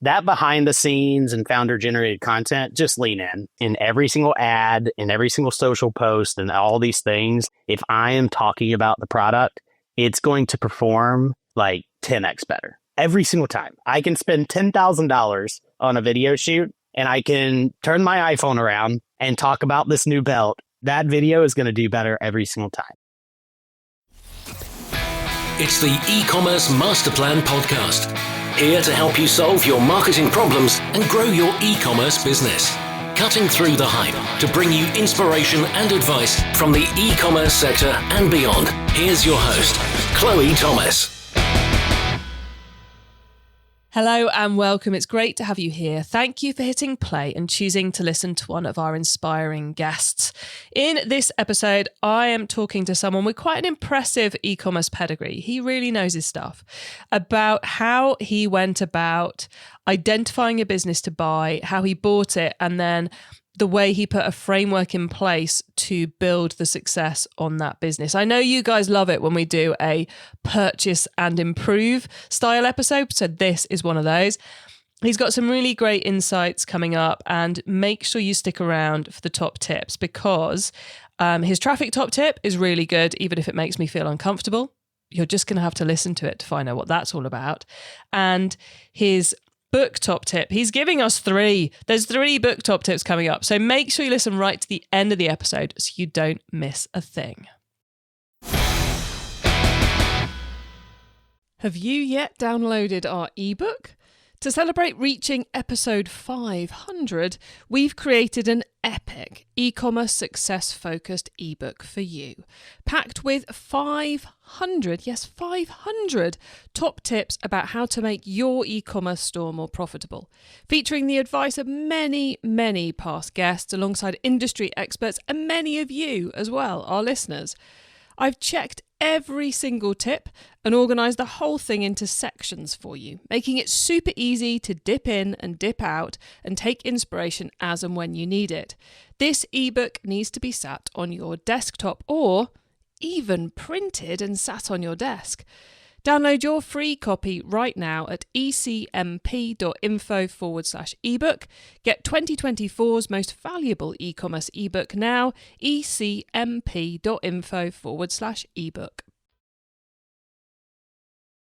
that behind the scenes and founder generated content, just lean in every single ad, in every single social post and all these things. If I am talking about the product, it's going to perform like 10x better every single time. I can spend $10,000 on a video shoot and I can turn my iPhone around and talk about this new belt. That video is going to do better every single time. It's the e-commerce master plan podcast. Here to help you solve your marketing problems and grow your e-commerce business. Cutting through the hype to bring you inspiration and advice from the e-commerce sector and beyond. Here's your host, Chloe Thomas. Hello and welcome. It's great to have you here. Thank you for hitting play and choosing to listen to one of our inspiring guests. In this episode, I am talking to someone with quite an impressive e-commerce pedigree. He really knows his stuff about how he went about identifying a business to buy, how he bought it, and then the way he put a framework in place to build the success on that business. I know you guys love it when we do a purchase and improve style episode, so this is one of those. He's got some really great insights coming up, and make sure you stick around for the top tips because his traffic top tip is really good, even if it makes me feel uncomfortable. You're just going to have to listen to it to find out what that's all about. And his book top tip, he's giving us 3. There's 3 book top tips coming up. So make sure you listen right to the end of the episode so you don't miss a thing. Have you yet downloaded our ebook? To celebrate reaching episode 500, we've created an epic e-commerce success-focused ebook for you, packed with 500 top tips about how to make your e-commerce store more profitable, featuring the advice of many past guests alongside industry experts and many of you as well, our listeners. I've checked every single tip and organised the whole thing into sections for you, making it super easy to dip in and dip out and take inspiration as and when you need it. This ebook needs to be sat on your desktop or even printed and sat on your desk. Download your free copy right now at ecmp.info/ebook. Get 2024's most valuable e-commerce ebook now, ecmp.info/ebook.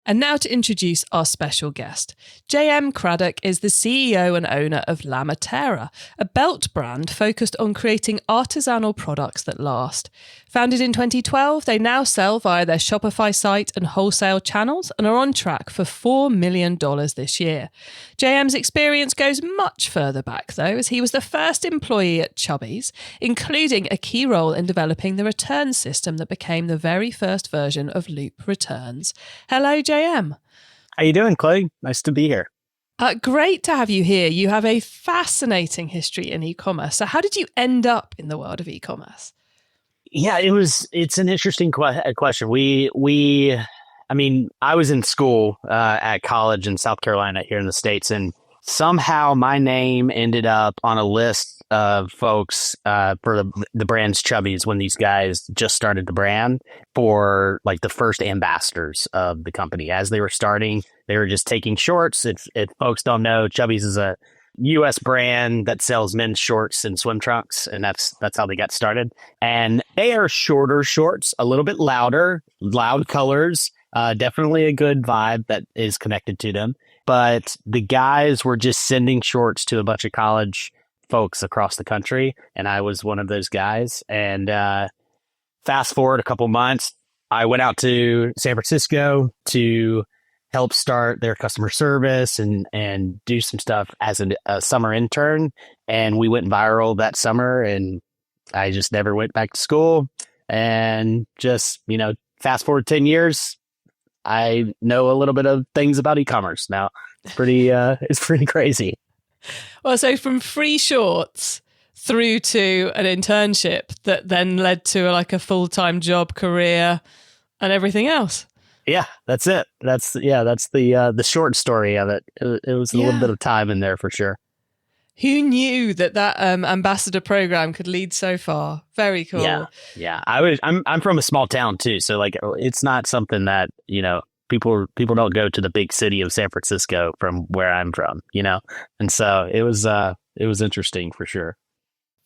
And now to introduce our special guest. J.M. Craddock is the CEO and owner of Matera, a belt brand focused on creating artisanal products that last. Founded in 2012, they now sell via their Shopify site and wholesale channels and are on track for $4 million this year. J.M.'s experience goes much further back, though, as he was the first employee at Chubbies, including a key role in developing the return system that became the very first version of Loop Returns. Hello, J.M. How you doing, Chloe? Nice to be here. Great to have you here. You have a fascinating history in e-commerce. So how did you end up in the world of e-commerce? Yeah, it's an interesting question. I was in school at college in South Carolina here in the States, and somehow my name ended up on a list of folks for the brand's Chubbies when these guys just started the brand for like the first ambassadors of the company. As they were starting, they were just taking shorts. If folks don't know, Chubbies is a U.S. brand that sells men's shorts and swim trunks, and that's how they got started. And they are shorter shorts, a little bit louder, loud colors, definitely a good vibe that is connected to them. But the guys were just sending shorts to a bunch of college folks across the country, and I was one of those guys. And fast forward a couple months, I went out to San Francisco to help start their customer service and do some stuff as a summer intern. And we went viral that summer, and I just never went back to school. And just, fast forward 10 years, I know a little bit of things about e-commerce now. It's pretty crazy. Well, so from free shorts through to an internship that then led to like a full-time job career and everything else. Yeah, that's it. That's the short story of it. It was a little bit of time in there for sure. Who knew that ambassador program could lead so far? Very cool. Yeah. I'm from a small town too, so like it's not something that people don't go to the big city of San Francisco from where I'm from, and so it was interesting for sure.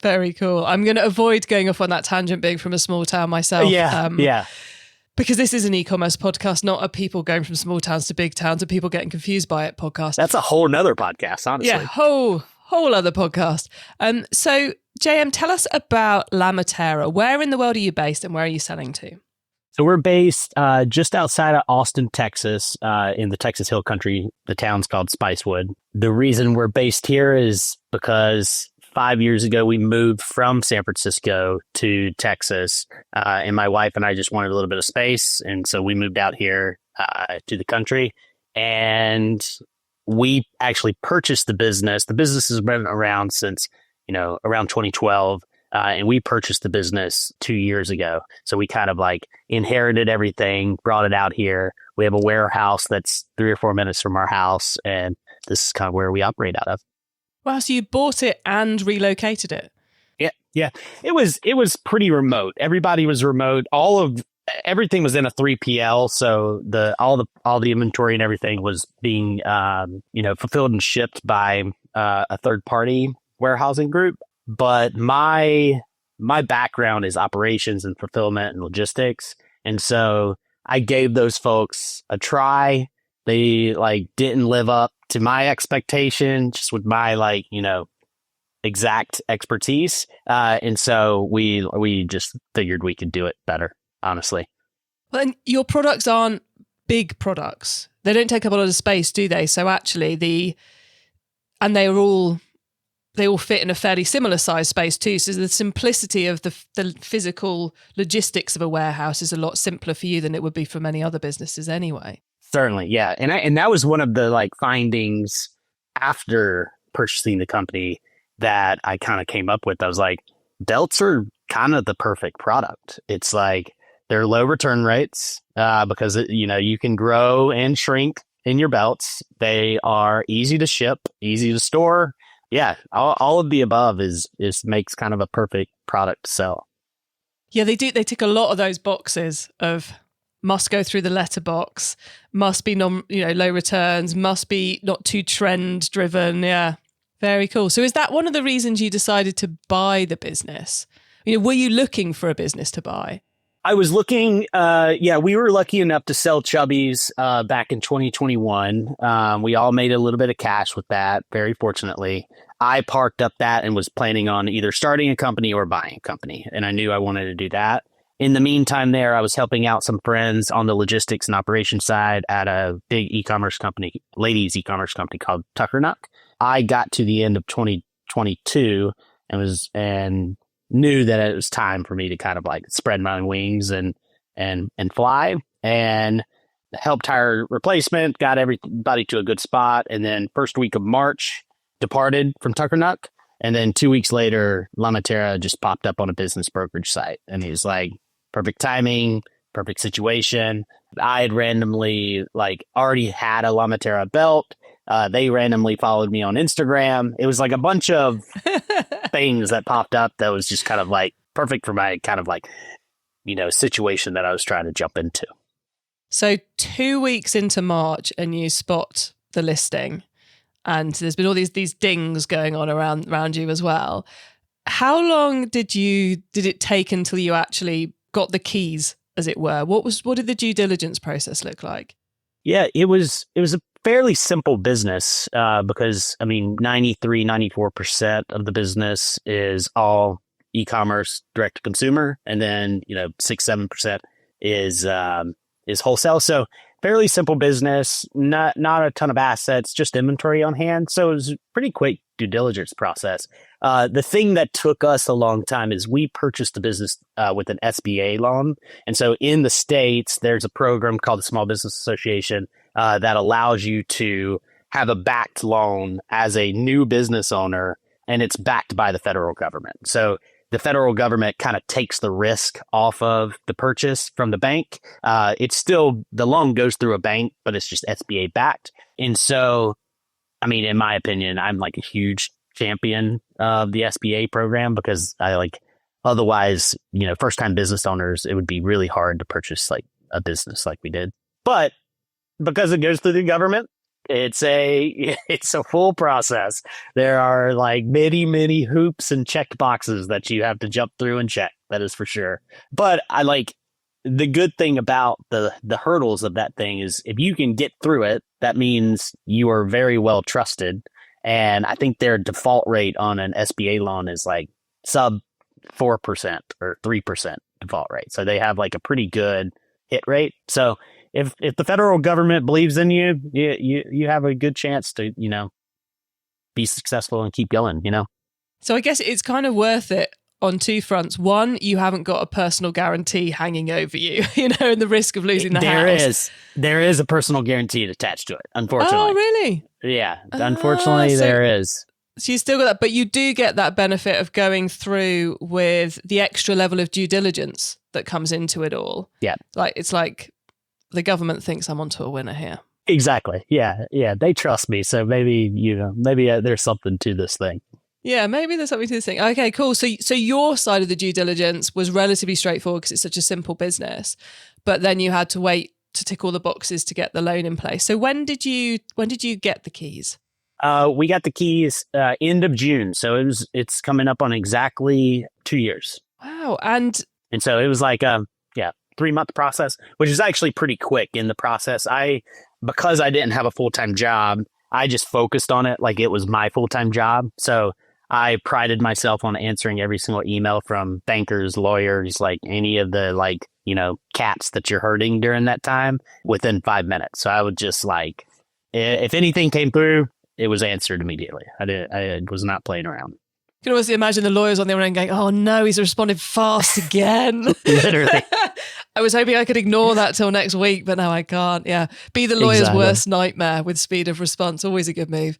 Very cool. I'm going to avoid going off on that tangent being from a small town myself. Yeah. Because this is an e-commerce podcast, not a people going from small towns to big towns and people getting confused by it podcast. That's a whole nother podcast, honestly. Yeah, whole other podcast. So JM, tell us about La Matera. Where in the world are you based and where are you selling to? So we're based just outside of Austin, Texas, in the Texas Hill Country. The town's called Spicewood. The reason we're based here is because 5 years ago, we moved from San Francisco to Texas, and my wife and I just wanted a little bit of space. And so we moved out here to the country, and we actually purchased the business. The business has been around since, around 2012, and we purchased the business 2 years ago. So we kind of like inherited everything, brought it out here. We have a warehouse that's 3 or 4 minutes from our house, and this is kind of where we operate out of. Wow, so you bought it and relocated it? Yeah. It was pretty remote. Everybody was remote. Everything was in a 3PL, so all the inventory and everything was being fulfilled and shipped by a third party warehousing group. But my background is operations and fulfillment and logistics, and so I gave those folks a try. They didn't live up to my expectation, just with my exact expertise. And so we just figured we could do it better, honestly. Well, and your products aren't big products. They don't take up a lot of space, do they? So actually they all fit in a fairly similar size space too. So the simplicity of the physical logistics of a warehouse is a lot simpler for you than it would be for many other businesses anyway. Certainly, yeah. And that was one of the findings after purchasing the company that I kind of came up with. I was like, belts are kind of the perfect product. It's they're low return rates because you can grow and shrink in your belts. They are easy to ship, easy to store. Yeah, all of the above is makes kind of a perfect product to sell. Yeah, they do. They tick a lot of those boxes of must go through the letterbox, must be low returns, must be not too trend driven. Yeah, very cool. So is that one of the reasons you decided to buy the business? Were you looking for a business to buy? I was looking, we were lucky enough to sell Chubbies back in 2021. We all made a little bit of cash with that, very fortunately. I parked up that and was planning on either starting a company or buying a company, and I knew I wanted to do that. In the meantime I was helping out some friends on the logistics and operations side at a big e-commerce company, ladies e-commerce company called Tuckernuck. I got to the end of 2022 and knew that it was time for me to kind of spread my wings and fly, and helped hire replacement, got everybody to a good spot. And then first week of March, departed from Tuckernuck. And then 2 weeks later, La Matera just popped up on a business brokerage site. And he was like, perfect timing, perfect situation. I had randomly already had a La Matera belt. They randomly followed me on Instagram. It was a bunch of things that popped up that was just kind of perfect for my kind of situation that I was trying to jump into. So 2 weeks into March and you spot the listing, and there's been all these dings going on around you as well. How long did it take until you actually got the keys, as it were? What did the due diligence process look like? Yeah, it was a fairly simple business because 94% of the business is all e-commerce, direct to consumer, and then 6-7% is wholesale. So fairly simple business, not a ton of assets, just inventory on hand. So it was a pretty quick due diligence process. The thing that took us a long time is we purchased the business with an SBA loan. And so in the States, there's a program called the Small Business Association that allows you to have a backed loan as a new business owner, and it's backed by the federal government. So the federal government kind of takes the risk off of the purchase from the bank. It's still, the loan goes through a bank, but it's just SBA backed. And so, in my opinion, I'm a huge champion of the SBA program because otherwise, first time business owners, it would be really hard to purchase a business like we did. But because it goes through the government, it's a full process. There are like many hoops and check boxes that you have to jump through and check. That is for sure. But I like the good thing about the hurdles of that thing is if you can get through it, that means you are very well trusted. And I think their default rate on an SBA loan is like sub 4% or 3% default rate. So they have like a pretty good hit rate. So if the federal government believes in you, you have a good chance to, be successful and keep going, So I guess it's kind of worth it on two fronts. One, you haven't got a personal guarantee hanging over you, and the risk of losing the house. There is a personal guarantee attached to it, unfortunately. Oh, really? Yeah, unfortunately there is. So you still got that, but you do get that benefit of going through with the extra level of due diligence that comes into it all. Yeah. It's like the government thinks I'm onto a winner here. Exactly. Yeah. They trust me. So maybe, there's something to this thing. Yeah, maybe there's something to this thing. Okay, cool. So your side of the due diligence was relatively straightforward because it's such a simple business, but then you had to wait to tick all the boxes to get the loan in place. So when did you get the keys? We got the keys end of June. So it's coming up on exactly 2 years. Wow. And so it was like 3-month process, which is actually pretty quick in the process. Because I didn't have a full-time job, I just focused on it like it was my full-time job. So I prided myself on answering every single email from bankers, lawyers, like any of the cats that you're hurting during that time within 5 minutes. So I would just if anything came through, it was answered immediately. I was not playing around. You can always imagine the lawyers on the other end going, oh no, he's responded fast again. Literally. I was hoping I could ignore that till next week, but no, I can't. Yeah. Be the lawyer's worst nightmare with speed of response. Always a good move.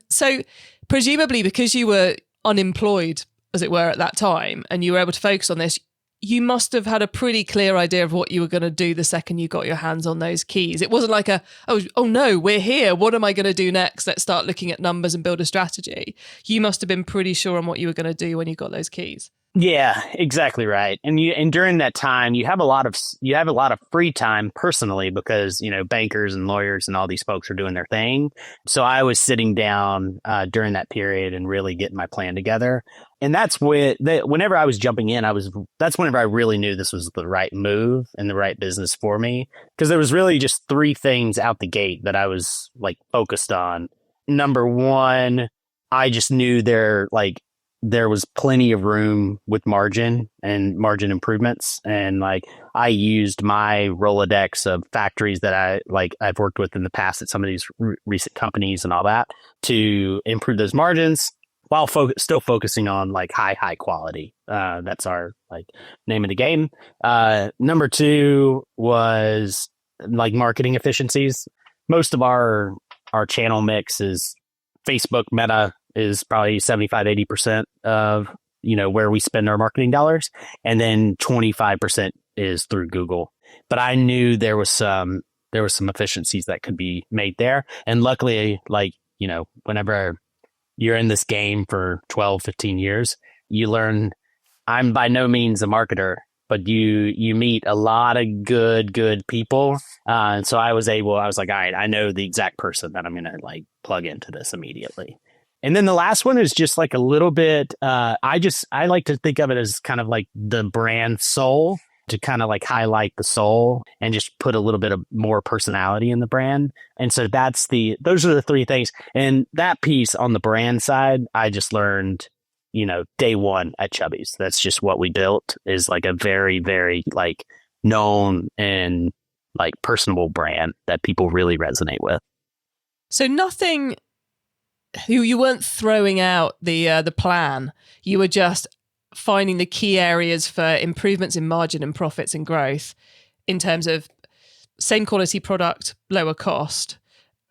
So presumably because you were unemployed, as it were, at that time, and you were able to focus on this, you must have had a pretty clear idea of what you were going to do the second you got your hands on those keys. It wasn't like oh no, we're here. What am I going to do next? Let's start looking at numbers and build a strategy. You must have been pretty sure on what you were going to do when you got those keys. Yeah, exactly right. And during that time, you have a lot of free time personally because, bankers and lawyers and all these folks are doing their thing. So I was sitting down during that period and really getting my plan together. And that's whenever I was jumping in, that's whenever I really knew this was the right move and the right business for me. Because there was really just 3 things out the gate that I was focused on. Number one, I just knew there was plenty of room with margin and margin improvements. And I used my Rolodex of factories that I've worked with in the past at some of these recent companies and all that to improve those margins while still focusing on high quality. That's our name of the game. Number 2 was marketing efficiencies. Most of our channel mix is Facebook. Meta is probably 75-80% of where we spend our marketing dollars, and then 25% is through Google. But I knew there was some efficiencies that could be made there, and luckily, whenever you're in this game for 12-15 years, you learn. I'm by no means a marketer, but you meet a lot of good people, and so I was like, all right, I know the exact person that I'm gonna plug into this immediately. And then the last one is just a little bit, I like to think of it as kind of the brand soul, to kind of highlight the soul and just put a little bit of more personality in the brand. And so those are the 3 things. And that piece on the brand side, I just learned, day one at Chubbies. That's just what we built, is a very, very known and personable brand that people really resonate with. So nothing. You weren't throwing out the plan. You were just finding the key areas for improvements in margin and profits and growth in terms of same quality product, lower cost,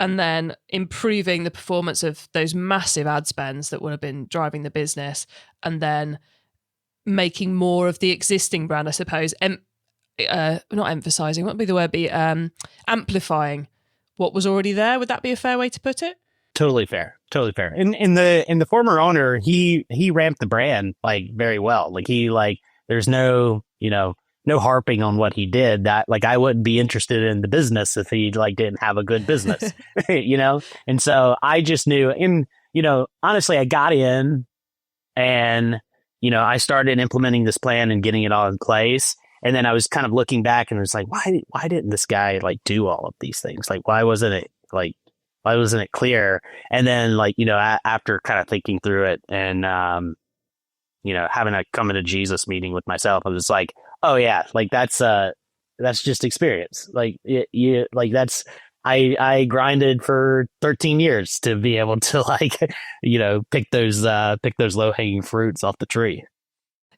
and then improving the performance of those massive ad spends that would have been driving the business, and then making more of the existing brand, I suppose. Not emphasizing, what would be the word? Amplifying what was already there. Would that be a fair way to put it? Totally fair. In the former owner, he ramped the brand very well. There's no no harping on what he did. That like I wouldn't be interested in the business if he like didn't have a good business, And so I just knew, and honestly, I got in, and I started implementing this plan and getting it all in place. And then I was kind of looking back and it was like, why didn't this guy like do all of these things? Like, why wasn't it clear? And then after kind of thinking through it and, having a come to Jesus meeting with myself, I was like, oh yeah, like that's just experience. Like I grinded for 13 years to be able to pick those low hanging fruits off the tree.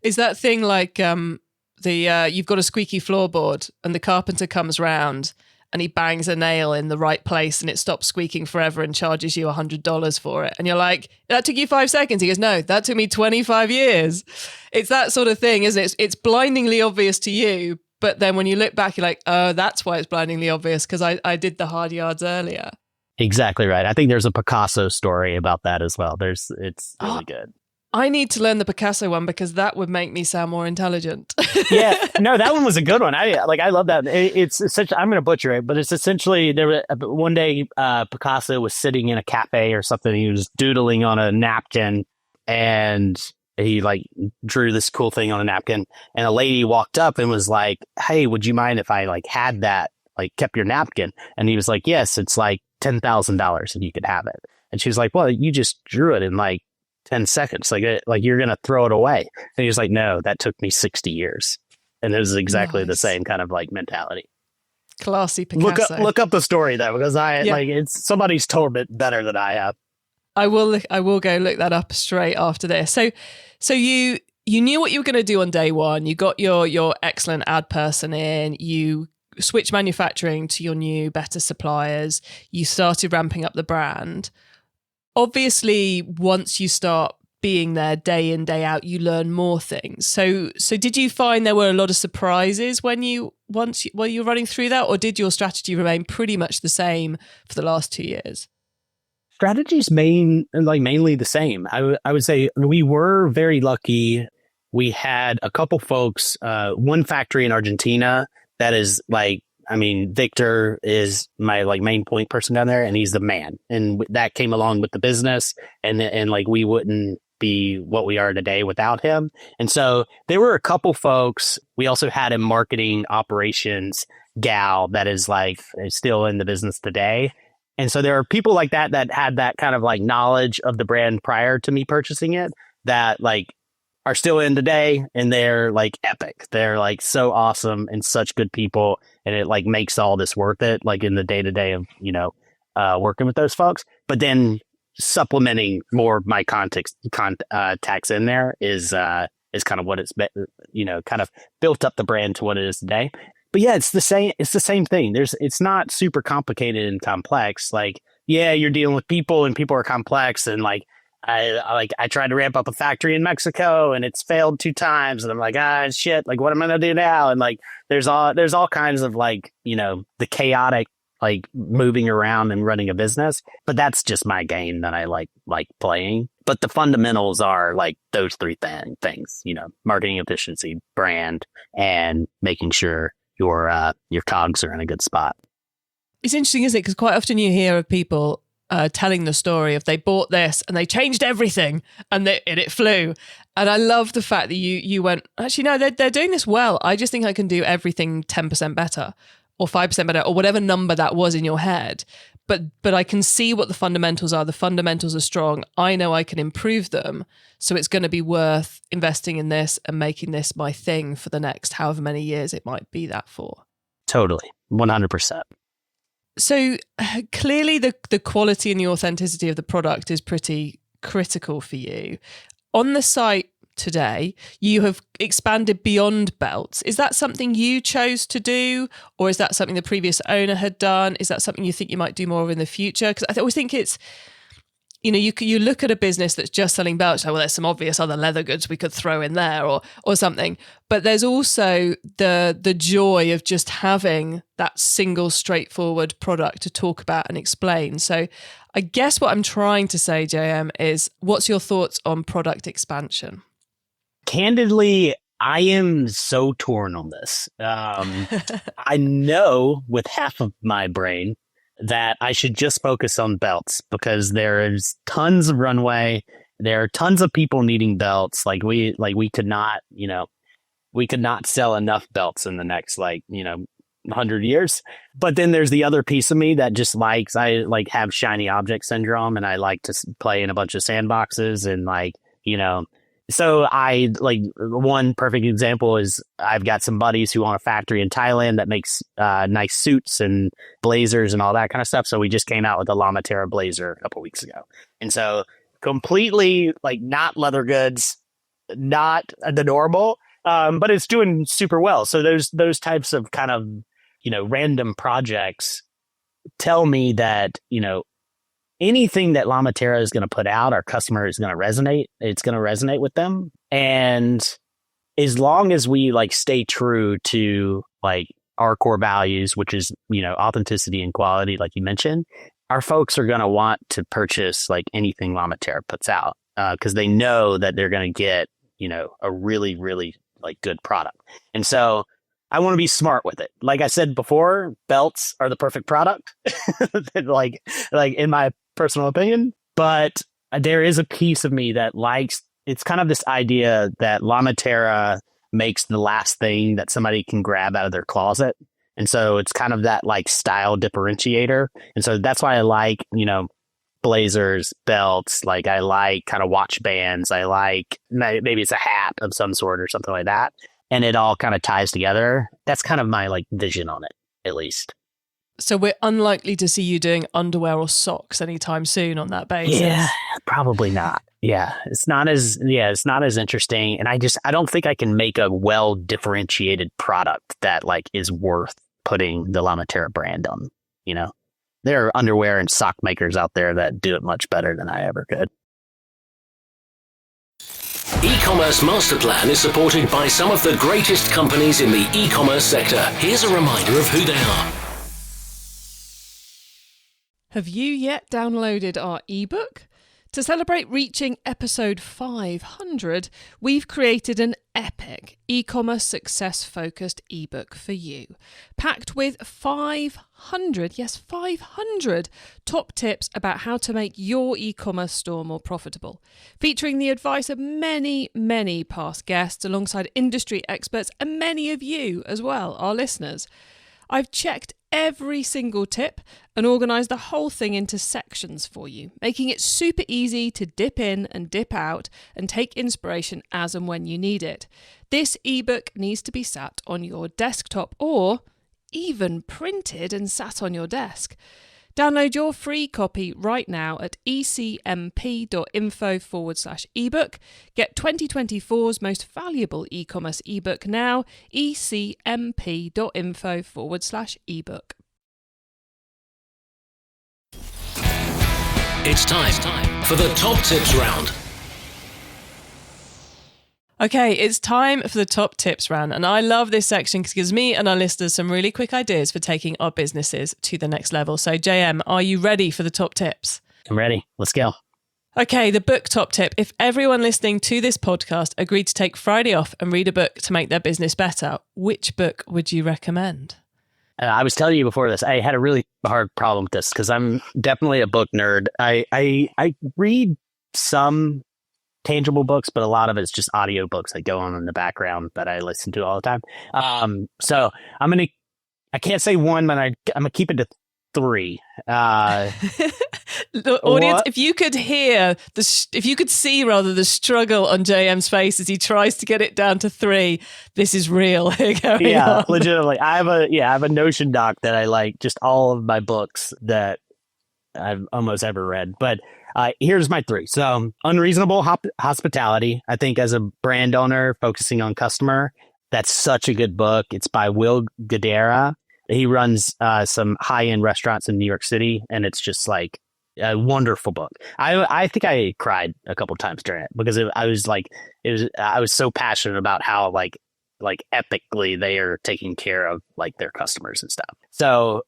Is that thing like, you've got a squeaky floorboard and the carpenter comes round and he bangs a nail in the right place and it stops squeaking forever and charges you $100 for it. And you're like, that took you 5 seconds. He goes, no, that took me 25 years. It's that sort of thing, isn't it? It's blindingly obvious to you. But then when you look back, you're like, oh, that's why it's blindingly obvious, because I did the hard yards earlier. Exactly right. I think there's a Picasso story about that as well. It's really good. I need to learn the Picasso one because that would make me sound more intelligent. Yeah, no, that one was a good one. I love that. It's essentially, I'm going to butcher it, but it's essentially one day Picasso was sitting in a cafe or something. He was doodling on a napkin and he drew this cool thing on a napkin, and a lady walked up and was like, hey, would you mind if I had that, kept your napkin? And he was like, yes, it's $10,000 if you could have it. And she was like, well, you just drew it in 10 seconds. Like you're going to throw it away. And he was like, no, that took me 60 years. And it was exactly the same kind of mentality. Classy Picasso. Look up the story though, because it's somebody's told it better than I have. I will go look that up straight after this. So you knew what you were going to do on day one. You got your excellent ad person in. You switched manufacturing to your new, better suppliers. You started ramping up the brand. Obviously, once you start being there day in, day out, you learn more things. So did you find there were a lot of surprises while you were running through that, or did your strategy remain pretty much the same for the last 2 years? Strategy's mainly the same. I would say we were very lucky. We had a couple folks, one factory in Argentina that is Victor is my main point person down there, and he's the man. And that came along with the business, and we wouldn't be what we are today without him. And so there were a couple folks. We also had a marketing operations gal that is still in the business today. And so there are people like that had that kind of knowledge of the brand prior to me purchasing it that are still in today, and they're epic. They're so awesome and such good people, and it makes all this worth it in the day to day of working with those folks. But then supplementing more of my contacts in there is kind of what it's kind of built up the brand to what it is today. But yeah, it's the same thing. It's not super complicated and complex. You're dealing with people, and people are complex, and I tried to ramp up a factory in Mexico and it's failed 2 times, and I'm like, shit, what am I gonna do now? And there's all kinds of the chaotic moving around and running a business. But that's just my game that I like playing. But the fundamentals are those 3 things, marketing efficiency, brand, and making sure your cogs are in a good spot. It's interesting, isn't it? Because quite often you hear of people telling the story of they bought this and they changed everything and it flew. And I love the fact that you went, actually, no, they're doing this well. I just think I can do everything 10% better or 5% better or whatever number that was in your head. But I can see what the fundamentals are. The fundamentals are strong. I know I can improve them. So it's going to be worth investing in this and making this my thing for the next however many years it might be that for. Totally. 100%. So clearly the quality and the authenticity of the product is pretty critical for you. On the site today, you have expanded beyond belts. Is that something you chose to do, or is that something the previous owner had done? Is that something you think you might do more of in the future? Because I always think it's, you look at a business that's just selling belts, well, there's some obvious other leather goods we could throw in there or something. But there's also the joy of just having that single straightforward product to talk about and explain. So I guess what I'm trying to say, JM, is what's your thoughts on product expansion? Candidly, I am so torn on this. I know with half of my brain that I should just focus on belts because there is tons of runway. There are tons of people needing belts. We could not, we could not sell enough belts in the next 100 years. But then there's the other piece of me that just I have shiny object syndrome, and I like to play in a bunch of sandboxes and so one perfect example is I've got some buddies who own a factory in Thailand that makes nice suits and blazers and all that kind of stuff. So we just came out with a Matera blazer a couple weeks ago. And so completely not leather goods, not the normal, but it's doing super well. So those types of kind of, random projects tell me that, anything that Matera is going to put out, our customer is going to resonate. It's going to resonate with them. And as long as we stay true to our core values, which is, authenticity and quality, like you mentioned, our folks are going to want to purchase anything Matera puts out because they know that they're going to get, a really, really good product. And so I want to be smart with it. Like I said before, belts are the perfect product, in my personal opinion. But there is a piece of me that it's kind of this idea that Matera makes the last thing that somebody can grab out of their closet. And so it's kind of that style differentiator. And so that's why I blazers, belts, I like kind of watch bands. I like maybe it's a hat of some sort or something like that. And it all kind of ties together. That's kind of my vision on it, at least. So we're unlikely to see you doing underwear or socks anytime soon on that basis. Yeah, probably not. Yeah, it's not as interesting. And I don't think I can make a well differentiated product that is worth putting the Matera brand on. There are underwear and sock makers out there that do it much better than I ever could. E-commerce Master Plan is supported by some of the greatest companies in the e-commerce sector. Here's a reminder of who they are. Have you yet downloaded our ebook? To celebrate reaching episode 500, we've created an epic e-commerce success-focused ebook for you, packed with 500 top tips about how to make your e-commerce store more profitable, featuring the advice of many, many past guests alongside industry experts and many of you as well, our listeners. I've checked every single tip and organised the whole thing into sections for you, making it super easy to dip in and dip out and take inspiration as and when you need it. This ebook needs to be sat on your desktop or even printed and sat on your desk. Download your free copy right now at ecmp.info/ebook. Get 2024's most valuable e-commerce ebook now, ecmp.info/ebook. It's time for the top tips round. Okay, it's time for the top tips round. And I love this section because it gives me and our listeners some really quick ideas for taking our businesses to the next level. So JM, are you ready for the top tips? I'm ready. Let's go. Okay, the book top tip. If everyone listening to this podcast agreed to take Friday off and read a book to make their business better, which book would you recommend? I was telling you before this, I had a really hard problem with this because I'm definitely a book nerd. I read some tangible books, but a lot of it's just audio books that go on in the background that I listen to all the time. So I can't say one, but I'm gonna keep it to three. The audience, if you could see the struggle on JM's face as he tries to get it down to three, this is real. Yeah, legitimately. I have a Notion doc that I like just all of my books that I've almost ever read. But here's my three. So Unreasonable Hospitality, I think as a brand owner focusing on customer, that's such a good book. It's by Will Guidara. He runs some high-end restaurants in New York City, and it's just like a wonderful book. I think I cried a couple times during it because I was so passionate about how like epically they are taking care of like their customers and stuff. So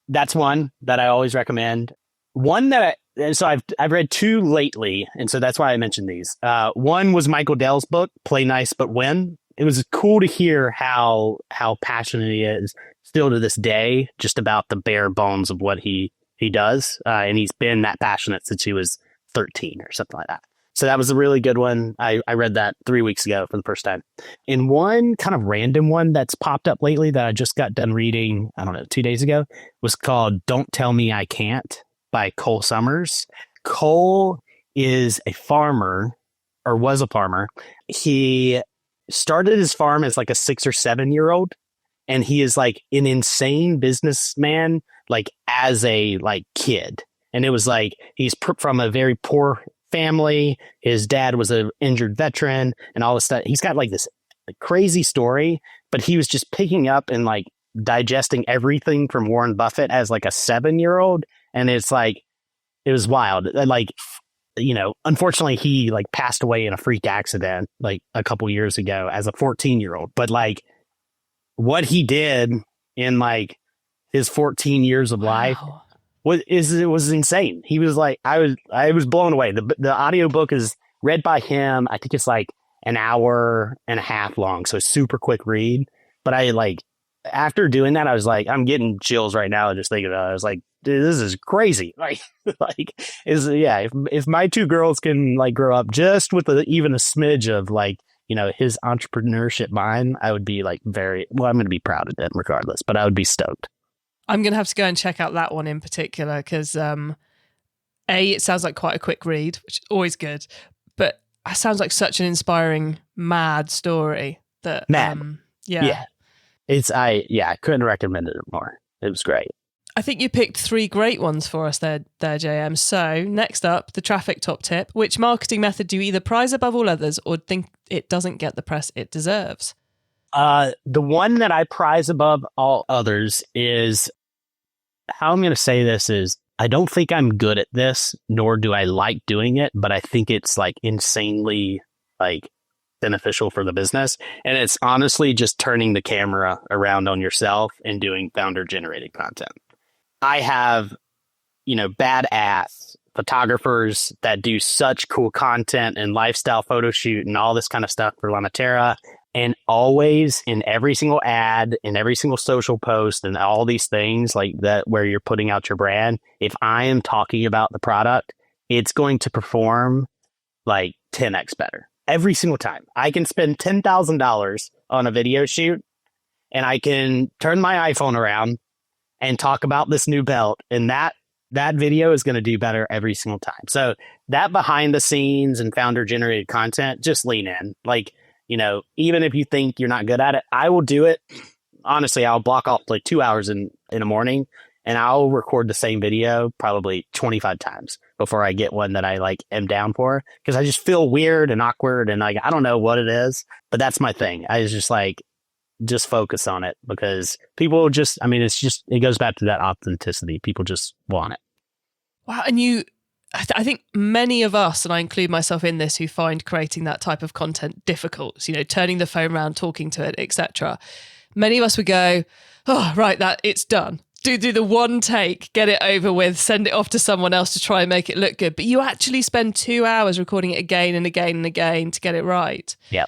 that's one that I always recommend. One that I've read two lately, and so that's why I mentioned these. One was Michael Dell's book, Play Nice But Win. it was cool to hear how passionate he is still to this day, just about the bare bones of what he does. And he's been that passionate since he was 13 or something like that. So that was a really good one. I read that 3 weeks ago for the first time. And one kind of random one that's popped up lately that I just got done reading, I don't know, 2 days ago, was called Don't Tell Me I Can't by Cole Summers. Cole is a farmer, or was a farmer. He started his farm as like a 6 or 7 year old. And he is like an insane businessman, like as a like kid. And it was like, he's from a very poor family. His dad was an injured veteran and all this stuff. He's got like this crazy story, but he was just picking up and like digesting everything from Warren Buffett as like a 7-year-old. And it's like, it was wild. Like, you know, unfortunately he like passed away in a freak accident like a couple years ago as a 14-year-old. But like what he did in like his 14 years of life it was insane. He was like, I was blown away. The audiobook is read by him. I think it's like an hour and a half long. So it's super quick read. But I like, after doing that, I was like, I'm getting chills right now just thinking about it. I was like, dude, this is crazy. Like, if my two girls can like grow up just with even a smidge of like, you know, his entrepreneurship mind, I would be like I'm going to be proud of them regardless, but I would be stoked. I'm going to have to go and check out that one in particular because it sounds like quite a quick read, which is always good, but it sounds like such an inspiring, mad story that, yeah. I couldn't recommend it more. It was great. I think you picked 3 great ones for us there, JM. So next up, the traffic top tip. Which marketing method do you either prize above all others or think it doesn't get the press it deserves? The one that I prize above all others is, how I'm going to say this is, I don't think I'm good at this, nor do I like doing it, but I think it's like insanely like beneficial for the business. And it's honestly just turning the camera around on yourself and doing founder generated content. I have, you know, badass photographers that do such cool content and lifestyle photo shoot and all this kind of stuff for Matera. And always in every single ad, in every single social post and all these things like that, where you're putting out your brand, if I am talking about the product, it's going to perform like 10x better every single time. I can spend $10,000 on a video shoot and I can turn my iPhone around and talk about this new belt, and that video is going to do better every single time. So that behind the scenes and founder generated content, just lean in. Like, you know, even if you think you're not good at it, I will do it. Honestly, I'll block off like 2 hours in the morning and I'll record the same video probably 25 times before I get one that I like am down for, because I just feel weird and awkward and like, I don't know what it is, but that's my thing. I was just like, just focus on it because people just, I mean, it goes back to that authenticity. People just want it. Wow. And I think many of us, and I include myself in this, who find creating that type of content difficult, you know, turning the phone around, talking to it, etc. Many of us would go, oh, right, it's done. Do the one take, get it over with, send it off to someone else to try and make it look good. But you actually spend 2 hours recording it again and again and again to get it right. Yeah,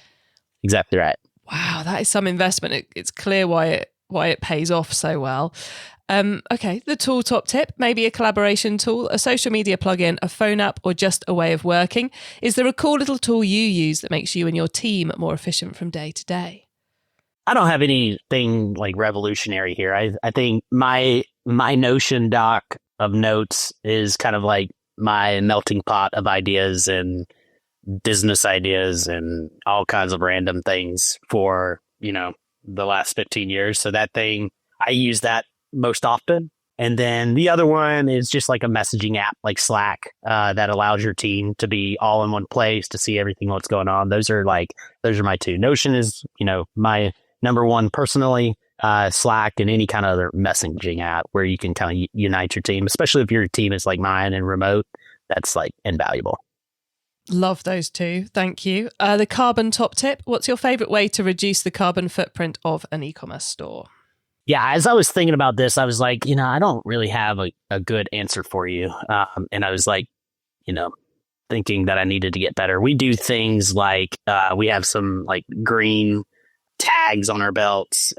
exactly right. Wow, that is some investment. It's clear why it pays off so well. Okay, the tool top tip, maybe a collaboration tool, a social media plugin, a phone app, or just a way of working. Is there a cool little tool you use that makes you and your team more efficient from day to day? I don't have anything like revolutionary here. I think my Notion doc of notes is kind of like my melting pot of ideas and business ideas and all kinds of random things for, you know, the last 15 years. So that thing, I use that most often. And then the other one is just like a messaging app like Slack that allows your team to be all in one place to see everything what's going on. Those are my two. Notion is, you know, my number one personally. Slack and any kind of other messaging app where you can kind of unite your team, especially if your team is like mine and remote. That's like invaluable. Love those two. Thank you. The carbon top tip. What's your favorite way to reduce the carbon footprint of an e-commerce store? Yeah, as I was thinking about this, I was like, you know, I don't really have a good answer for you. And I was like, you know, thinking that I needed to get better. We do things like we have some like green tags on our belts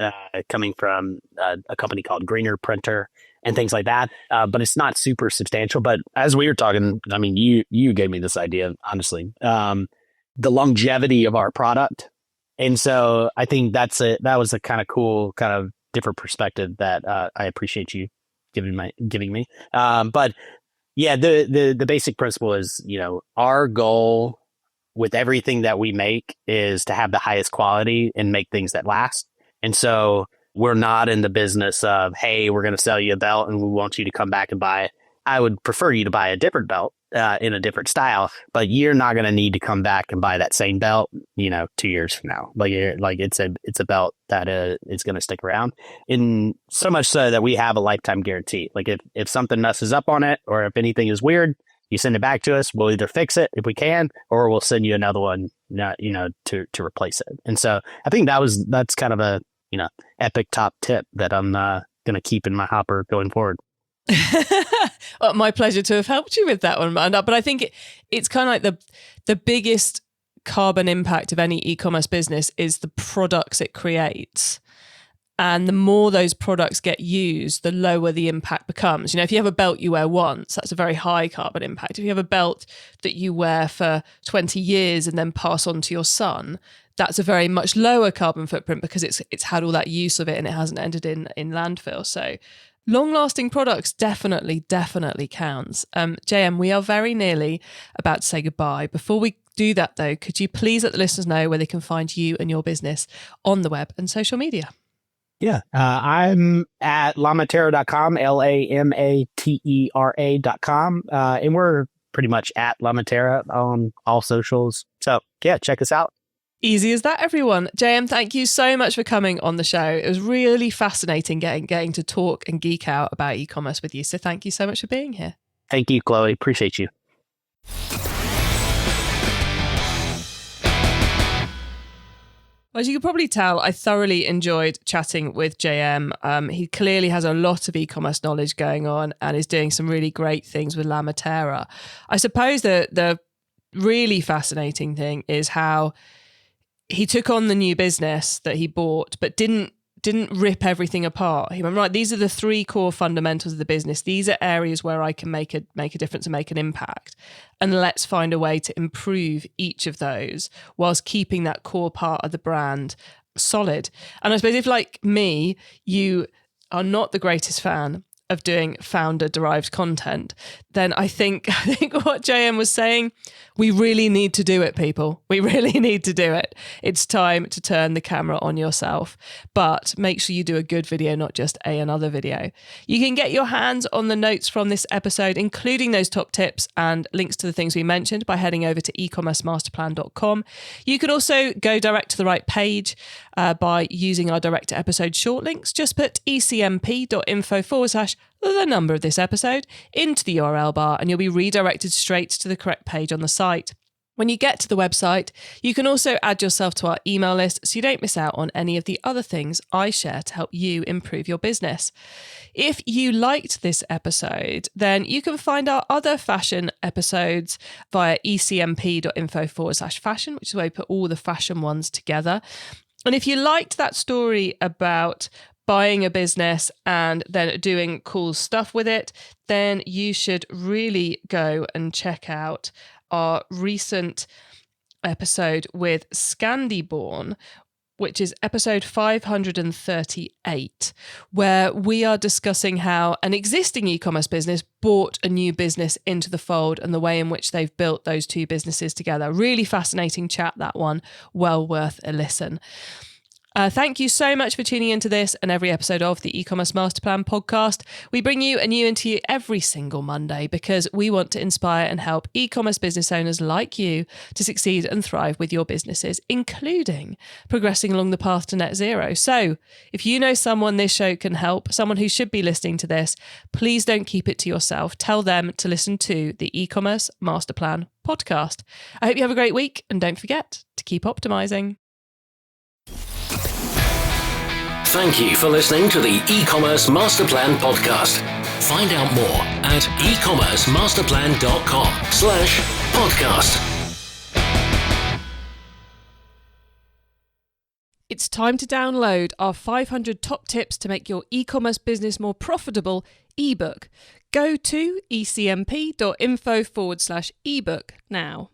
coming from a company called Greener Printer and things like that. But it's not super substantial. But as we were talking, I mean, you gave me this idea, honestly, the longevity of our product. And so I think that was a kind of cool, kind of different perspective that I appreciate you giving me. But yeah, the basic principle is, our goal with everything that we make is to have the highest quality and make things that last. And so we're not in the business of, hey, we're going to sell you a belt and we want you to come back and buy it. I would prefer you to buy a different belt in a different style, but you're not going to need to come back and buy that same belt, 2 years from now. Like it's a belt that is going to stick around, in so much so that we have a lifetime guarantee. Like if something messes up on it, or if anything is weird, you send it back to us. We'll either fix it if we can, or we'll send you another one, to replace it. And so I think that's kind of a, epic top tip that I'm going to keep in my hopper going forward. Well, my pleasure to have helped you with that one, but I think it's kind of like the biggest carbon impact of any e-commerce business is the products it creates. And the more those products get used, the lower the impact becomes. If you have a belt you wear once, that's a very high carbon impact. If you have a belt that you wear for 20 years and then pass on to your son, that's a very much lower carbon footprint, because it's had all that use of it and it hasn't ended in landfill. So long-lasting products definitely counts. JM, we are very nearly about to say goodbye. Before we do that, though, could you please let the listeners know where they can find you and your business on the web and social media? Yeah, I'm at lamatera.com, LAMATERA.com, and we're pretty much at Matera on all socials. So yeah, check us out. Easy as that, everyone. JM, thank you so much for coming on the show. It was really fascinating getting to talk and geek out about e-commerce with you. So thank you so much for being here. Thank you, Chloe. Appreciate you. As you can probably tell, I thoroughly enjoyed chatting with JM. He clearly has a lot of e-commerce knowledge going on and is doing some really great things with Matera. I suppose the really fascinating thing is how he took on the new business that he bought, but didn't rip everything apart. He went, right, these are the three core fundamentals of the business. These are areas where I can make a difference and make an impact. And let's find a way to improve each of those whilst keeping that core part of the brand solid. And I suppose if, like me, you are not the greatest fan of doing founder-derived content, then I think what JM was saying, we really need to do it, people. We really need to do it. It's time to turn the camera on yourself, but make sure you do a good video, not just another video. You can get your hands on the notes from this episode, including those top tips and links to the things we mentioned, by heading over to ecommercemasterplan.com. You could also go direct to the right page by using our direct to episode short links. Just put ecmp.info/ the number of this episode into the URL bar and you'll be redirected straight to the correct page on the site. When you get to the website, you can also add yourself to our email list so you don't miss out on any of the other things I share to help you improve your business. If you liked this episode, then you can find our other fashion episodes via ecmp.info/fashion, which is where we put all the fashion ones together. And if you liked that story about buying a business and then doing cool stuff with it, then you should really go and check out our recent episode with Scandiborn, which is episode 538, where we are discussing how an existing e-commerce business brought a new business into the fold and the way in which they've built those two businesses together. Really fascinating chat, that one. Well worth a listen. Thank you so much for tuning into this and every episode of the e-commerce master plan podcast. We bring you a new interview every single Monday because we want to inspire and help e-commerce business owners like you to succeed and thrive with your businesses, including progressing along the path to net zero. So if you know someone this show can help, someone who should be listening to this, please don't keep it to yourself. Tell them to listen to the e-commerce master plan podcast. I hope you have a great week and don't forget to keep optimizing. Thank you for listening to the e-commerce master plan podcast. Find out more at ecommercemasterplan.com/podcast. It's time to download our 500 top tips to make your e-commerce business more profitable ebook. Go to ecmp.info/ebook now.